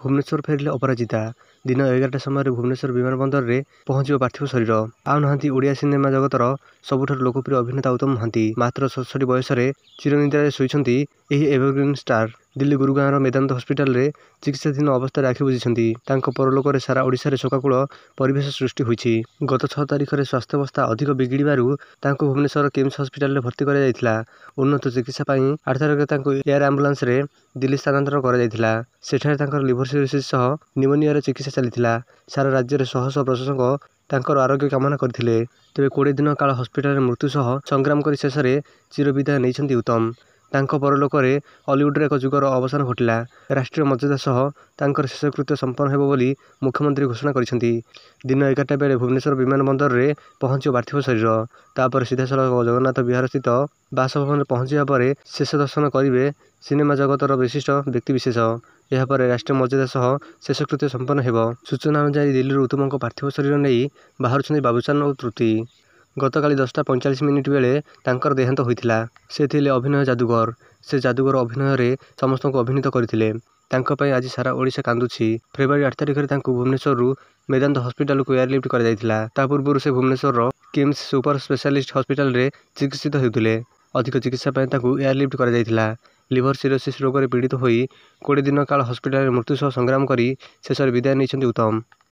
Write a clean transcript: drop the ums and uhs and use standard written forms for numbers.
भुवनेश्वर फेरिले अपराजिता। दिन 11टा समय भुवनेश्वर विमान बंदर में पहुंचो पार्थिव शरीर। आउ नहांती ओडिया सिनेमा जगतर सबुठारु लोकप्रिय अभिनेता उत्तम महांती। मात्र 67 बयस चिरनिद्रा शोइछंती एही एवरग्रीन स्टार। दिल्ली गुरुगाँवर मेदांत हस्पिटाल रे चिकित्साधीन अवस्था आखि बुझिछंती। तांको परलोकरे सारा ओडिशा रे शोकाकूल परिवेश सृष्टि होईछि। गत 6 तारिख रे स्वास्थ्यावस्था अधिक बिगिड़बारु तांको भुवनेश्वर किम्स हस्पिटाल रे भर्ती करा जायतिला। उन्नत चिकित्सा पाई 8 तारिख तांको एयर एम्बुलेंस रे दिल्ली स्थानांतर करा जायतिला। सेठारे तांकर लिवर सिरोसिस सह निमोनिया रे चिकित्सा चलिथिला। सारा राज्य रे शह शह प्रशंसक तांकर आरोग्य कामना करथिले। तेबे 20 दिन काल हस्पिटाल रे मृत्यु सह संग्राम करी शेष रे चिरविदाय नैछंती उत्तम। तांको परलोकरे हॉलीवुड रे एक जुगर अवसान घटिला। राष्ट्रीय मर्यादा सह तांकर शेषकृत्य संपन्न हेबो बोली मुख्यमंत्री घोषणा करिसेंती। दिन 11टा बेले भुवनेश्वर विमान बंदर रे पहुंचो पार्थिव शरीर। तापर सीधासलख जगन्नाथ विहार स्थित बासभवन पहुंचिया परे शेष दर्शन करिवे सिनेमा जगतर विशिष्ट व्यक्तिविशेष। यापर राष्ट्रीय मर्यादा सह शेषकृत्य संपन्न हेबो। सूचना अनुसार दिल्ली उत्तम पार्थिव शरीर नहीं बाहर बाबूचान और तृप्ति। गतकाली 10:45 बेले तांकर देहांत होइथिला। से थिले अभिनय जादूगर। से जादूगर अभिनय रे समस्त को अभिनीत करथिले। तांको पई आज सारा ओडिशा कांदुछि। फेब्रुआरी 8 तारिख रे तांको भुवनेश्वर मेदांत हस्पिटाल को एयरलिफ्ट करा जायतिला। ता पूर्व से Bhubaneswar KIMS super specialist hospital रे चिकित्सित हेउथिले। अधिक चिकित्सा पई तांको एयरलिफ्ट करा जायतिला। लिवर सिरोसिस रोग रे पीड़ित होई 20 दिन काल हस्पिटाल रे मृत्यु सह संग्राम करी शेष विदाय नैछंती उत्तम।